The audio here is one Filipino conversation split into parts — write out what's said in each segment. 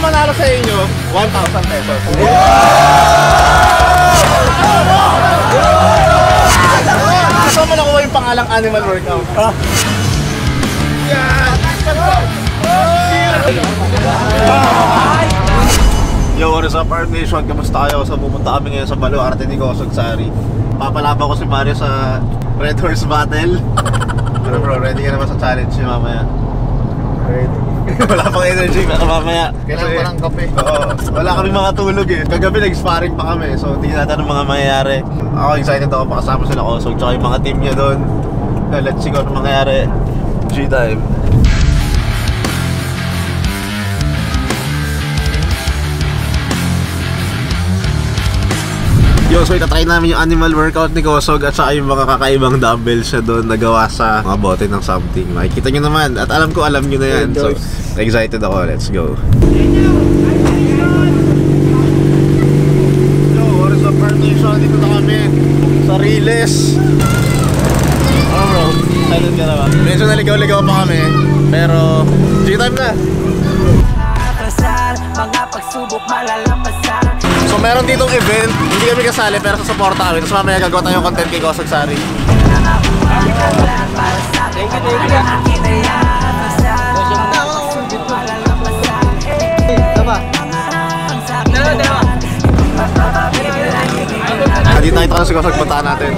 manalo sa inyo, 1,000 pesos. Gusto mo nakuha yung pangalang animal workout? Yo, what is up, Arm Nation? Kamusta kayo? So, pumunta kami ngayon sa baluarte ni Kosog Sari. Papalaban ko si Mario sa Red Horse Battle. Pero bro, ready ka naman sa challenge niya mamaya? Ready. Wala pang energy pero mamaya. Kailangan pa ng kape. Oo, wala kami mga tulog eh. Kagabi nag-sparring pa kami, so tingnan natin ang mga mangyayari. Ako excited ako, makasama sila Kosog tsaka yung mga team niya doon. Let's see kung ano mangyayari. G-time. Yo, so itatry namin yung animal workout ni Kosog at saka yung mga kakaibang dumbbells siya doon nagawa sa mga bote ng something. Makikita nyo naman at alam ko alam nyo na yan. So excited ako, let's go. Yo, what is up, Arm Nation? Dito na kami sa Riles. Oh bro, excited ka na ba? Medyo naligaw-ligaw pa kami, pero G-time na. Mga pagsubok malalampasan. So meron ditong event, hindi kami kasali pero sasuporta kami. Tapos mamaya gagawa tayong content kay Kosog Sari. Dito tayo si Kosog, puntaan natin.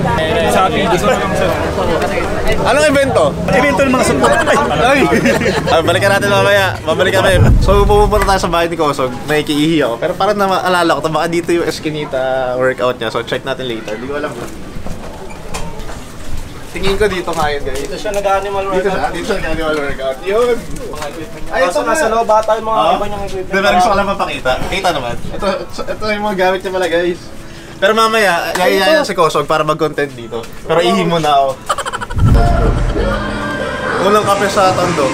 Anong event to? Event to ng mga support. Ay! Balikan natin mamaya. Babalikan kami. So pupunta tayo sa bahay ni Kosog. Nakikiihi ako. Pero parang naalala ko, baka dito yung Eskinita workout niya. So check natin later. Hindi ko alam lang. Tingin ko dito ngayon guys. Dito siya nag-animal workout. Dito siya nag-animal workout. Yun! Ay, ito nasa loob bata yung mga iba niyang equipment. Pero gusto ko lang mapakita. Kita naman. Ito yung mga gamit niya pala guys. Pero mamaya, yayayayan si Kosog para mag-content dito. Pero ihi mo na ako. Unang kape sa Tondo.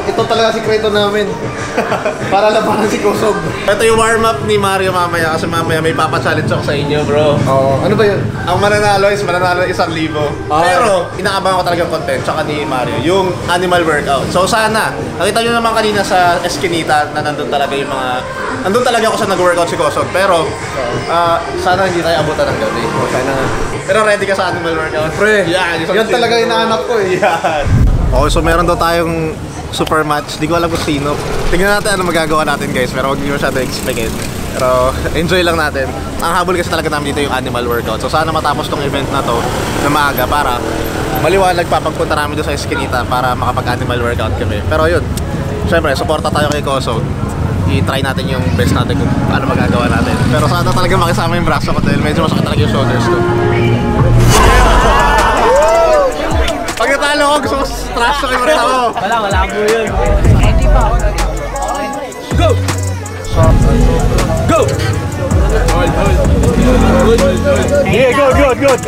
Ito talaga sikreto namin. Para labanan si Kosog. Ito yung warm-up ni Mario mamaya kasi mamaya may papa-challenge ako sa inyo, bro. Oo. Ano ba yun? Ang mananalo 1,000. Pero inaabangan ko talaga yung content tsaka ni Mario, yung animal workout. So sana, nakita nyo naman kanina sa Eskinita na nandun talaga yung mga nandun talaga ako sa nag-workout si Kosog. Pero sana hindi tayo abutan ng gabi. Sana nga. Pero ready ka sa animal workout? Pre, yan talaga yung inaanak ko eh. Yan. Okay, so meron daw tayong super match. Di ko alam kung sino. Tingnan natin ano magagawa natin guys. Pero huwag nyo masyado explain. Pero enjoy lang natin. Ang habol kasi talaga namin dito yung animal workout. So sana matapos tong event na to na maaga para maliwanag pa pagpunta namin doon sa Eskinita para makapag-animal workout kami. Pero yun, syempre, suporta tayo kay Kosog. I-try natin yung best natin kung ano magagawa natin. Pero sana talaga makisama yung braso ko dahil medyo masakit talaga yung shoulders ko. Pag natalo ko, gusto ko trash ko kayo rin ako. Wala po yun. Ready pa ako. Go! Go! Yeah, good. Good.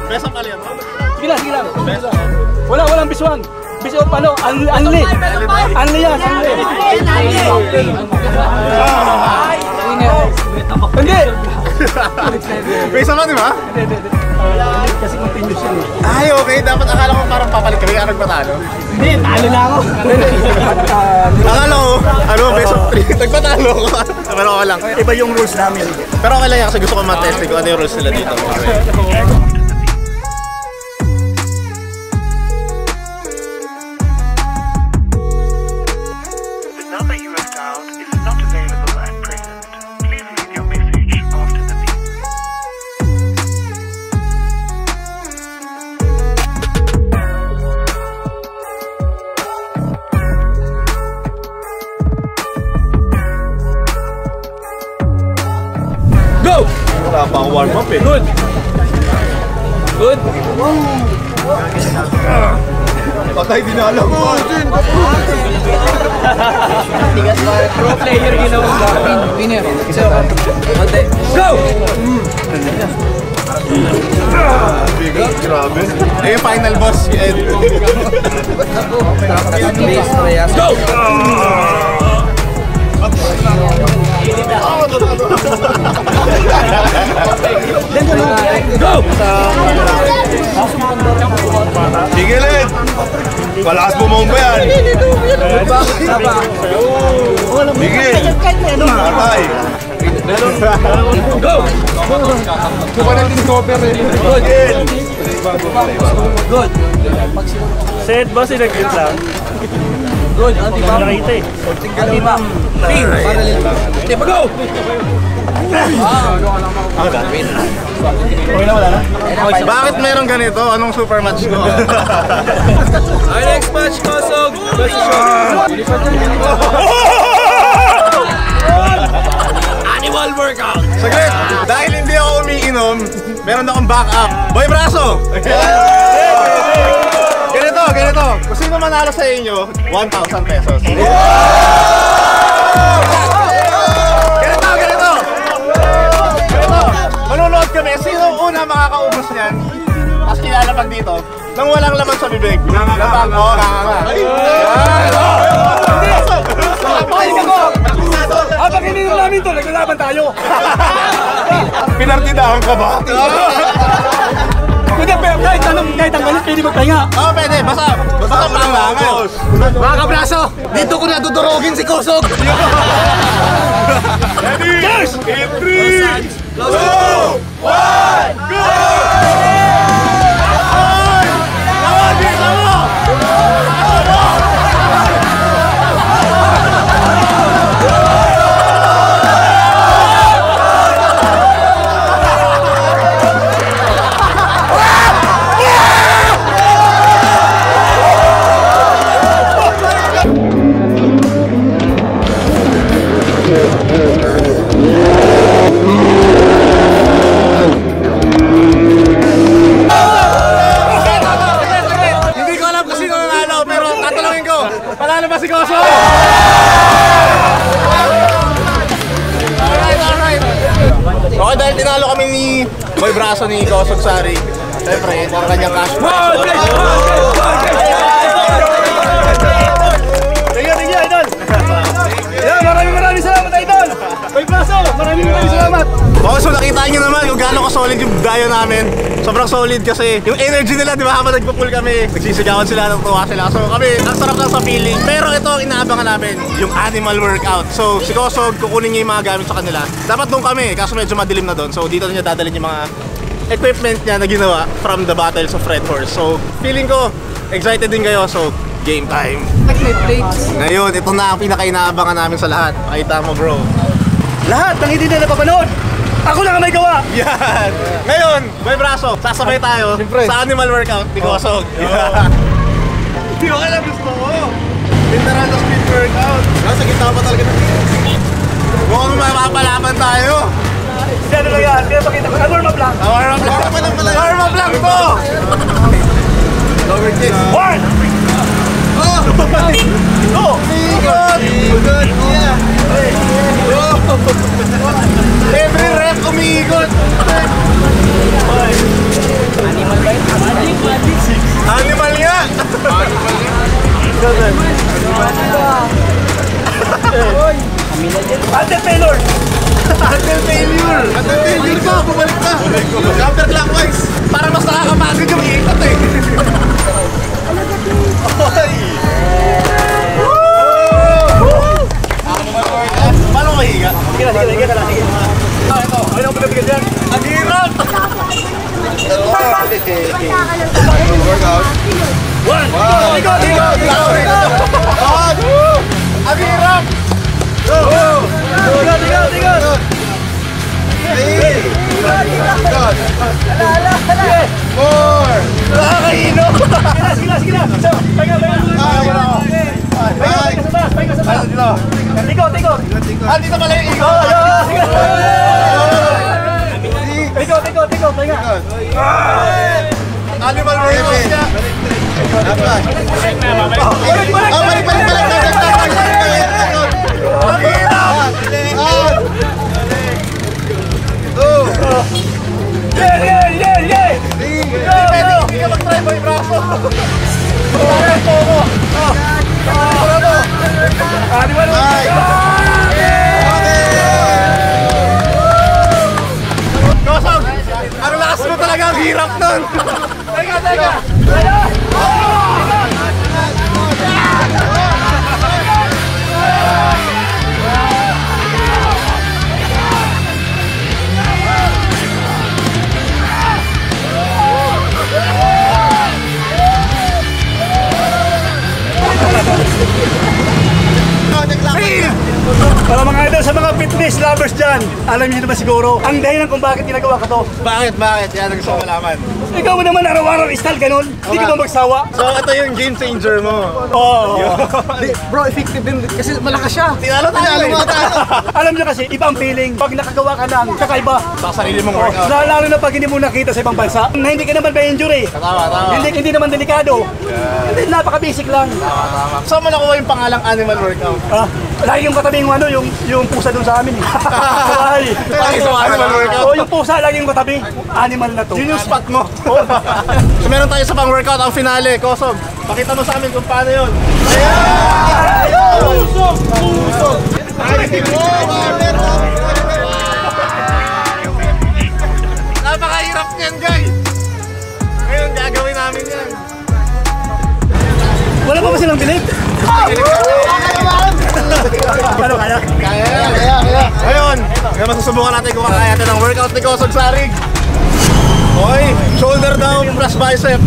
Best ang kaliyan. Sige lang. Walang biswan. Biswan pa no? Anli yan. Hindi! May isa man, di ba? Hindi. Kasi continuous yan eh. Ay, okay. Dapat akala ko parang papalit kami. Kaya nagpatalo. Hindi, talo na ako. Akala ko, best of 3. Nagpatalo ko. Pero okay lang. Iba yung rules namin. Pero okay lang yan kasi gusto ko matesting kung ano yung rules nila dito. Wala pa ang warm up eh. Good. Patay din na alam ko. Pro player ginawa ka. Winner. Go! Grabe. Eh, final boss si Ed. Go! Malakas bumomba yan. Bigil. Patay. Go! Buka natin cover eh. Good. Set ba sinagkit lang? Good, anti-bump. Nakita eh. Anti-bump. Pin. Okay, go! Okay na, wala na? Bakit meron ganito? Anong super match ko? Our next match, Kosog. Animal workout. Saglit! Dahil hindi ako umiinom, meron akong backup. Boy Braso! Ganito. Kung sino manalo sa inyo, 1,000 pesos. Ganito. Manunood kami. Sino una makakaubos niyan? Tapos kilalapag dito, nang walang laman sa bibig. Napag, Habang ininom namin to, naglalaban tayo. Pinartidahan ka ba? Hindi, pero kahit ang galit, pwede magpahinga. Oo, pwede. Basta pangangan. Mga kabraso, dito ko na dudurogin si Kosog. Ready? Yes! In 3, 2, 1, go! Panalo ba si Koso? Okay, dahil tinalo kami ni Boy Braso ni Kosog Sari. Siyempre, ang kanyang cash prize. Tingnan, Idol! Maraming salamat, Idol! Boy Braso, maraming salamat! Okay, so nakita nyo naman kung gaano ka-solid yung dayo namin. Sobrang solid kasi yung energy nila, di ba, habang nagpo-pull kami, nagsisigawan sila, natutuwa sila. So kami, ang sarap lang sa feeling. Pero ito ang inaabangan namin, yung animal workout. So si Kosog, kukunin niya yung mga gamit sa kanila. Dapat doon kami, kaso medyo madilim na doon. So dito na niya dadalhin yung mga equipment niya na ginawa from the battles of Red Horse. So feeling ko, excited din kayo. So game time. Ngayon, ito na ang pinaka-inaabangan namin sa lahat. Makita mo, bro. Lahat ng hindi na napapanood, ako lang ang may gawa! Yan! Ngayon, Boy Braso, sasabay tayo sa animal workout ni Kosog. Hindi ko alam gusto ko. Pinarado speed workout. Nasa gitna pa talaga ng mukhang mapapalaban tayo. Ano lang yan? Kaya pakita ko, warm up lang! Warm up lang to! Lower kick. 1! Go! Umiikot! Yeah! Every rep umiikot! Animal nga! Until failure! Until failure! Until failure ka! Bumalik ka! Counterclockwise! Para mas nakakapagod yung ikot eh! Paano mahiga? Sige na. Ito. Ano ang pagkabigan dyan? Ang hirap! Workout. 1! Tigo! Ang hirap! Tigo! 4. Nakakahino! Sige na! So, pahinga! Pahinga sa taas! Tigo! Ah, dito pala yung ego! Tigo! Pahinga! Animal workout niya! Ang hirap! Yeah! Hindi ka mag-try, Boy Braso! Parang pomo! Animal Kosog! Ang lakas mo talaga, ang hirap nun! Teka! yan. Alam niyo naman siguro, ang dahilan kung bakit ginagawa ko to. Bakit? Yan ang gusto ko malaman. Ikaw mo naman araw-araw style ganun. Hindi ka ba magsawa? So ito yung game changer mo. Oo. Bro, effective din kasi malakas siya. Tinalo mo tayo. Alam niyo kasi, ibang feeling pag nakagawa ka ng kakaiba. Sa sarili mong workout. Lalo na pag hindi mo nakita sa ibang bansa, na hindi ka naman ma-injury. Tama. Hindi naman delikado. Hindi, napaka-basic lang. Saan mo nakuha yung pangalang animal workout? Lagi yung katabi yung pusa doon sa amin. Ay, Lagi sa animal workout? yung pusa lagi yung katabi. Animal na to. Yun yung spot mo. So meron tayo sa pang workout ang finale, Kosog. Pakita mo sa amin kung paano yun. Pusog! Napakahirap niyan, guys. Ngayon, gagawin namin yan. Wala pa ba silang bilib? Ano kaya? Kaya. Ngayon, masusubukan natin kung kaya natin ang workout ni Kosog Sarig. Okay, shoulder down, press bicep.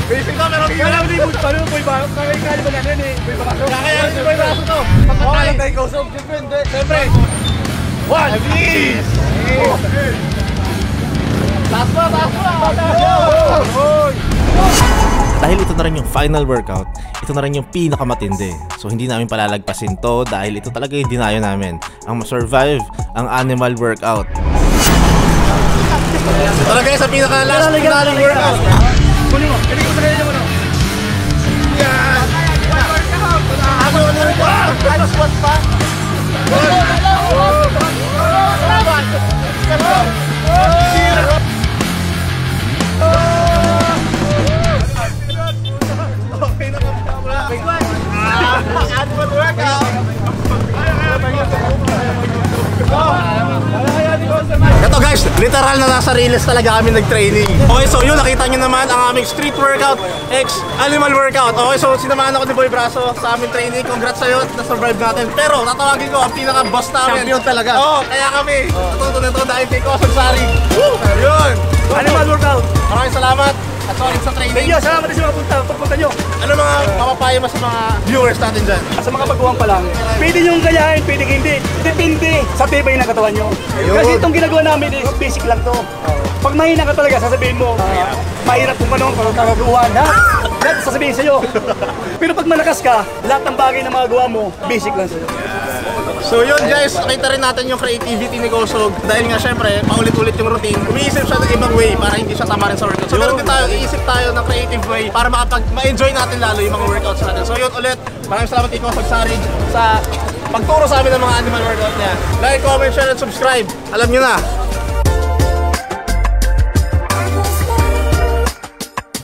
Basic na, meron Alam mo din, paano po iba? Kaya ba natin eh? kakayanin ko yung braso to. Pagkakalang tayo Kosog, depende. Siyempre. One, please! Taas pa! Dahil ito na rin yung final workout, ito na rin yung pinakamatindi. So hindi namin palalagpasin to dahil ito talaga yung dinayo namin. Ang ma-survive ang animal workout. Ito na guys, ang pinaka-last final workout. Kunin mo, kunin mo sa kanya mo. Yan! Ano squat pa? Okay na animal workout. Ito guys, literal na nasa Riles talaga kami nag-training. Okay, so yun, nakita nyo naman ang aming street workout x animal workout. Okay, so sinamahan ako ni Boy Braso sa aming training. Congrats sa'yo, na-survive natin. Pero tatawagin ko ang pinaka-boss namin. Champion talaga. Oo, kaya kami natuto nito dahil kay Kosog Sarig. Yun! Animal workout. Maraming salamat at sorry sa training. Thank you, salamat din sa mga pagpunta nyo. Ano mga mapapayo mo sa mga viewers natin dyan? Sa mga baguhan pa lang, pwede nyo gayahin, pwede hindi. Depende sa tibay ng katawan nyo. Kasi itong ginagawa namin is basic lang to. Pag mahina ka talaga, sasabihin mo, mahirap kung ano, kung kagaguhan, ha? Lahat sasabihin sa'yo. Pero pag malakas ka, lahat ng bagay na magagawa mo, basic lang sa'yo. So yun guys, nakita rin natin yung creativity ni Kosog. Dahil nga syempre, paulit-ulit yung routine. Umiisip siya ng ibang way para hindi siya tama rin sa workout. So meron din tayo, iisip tayo ng creative way para ma-enjoy natin lalo yung mga workouts natin. So yun ulit, maraming salamat kay Kosog Sarig sa pagturo sa amin ng mga animal workout niya. Like, comment, share, and subscribe. Alam nyo na,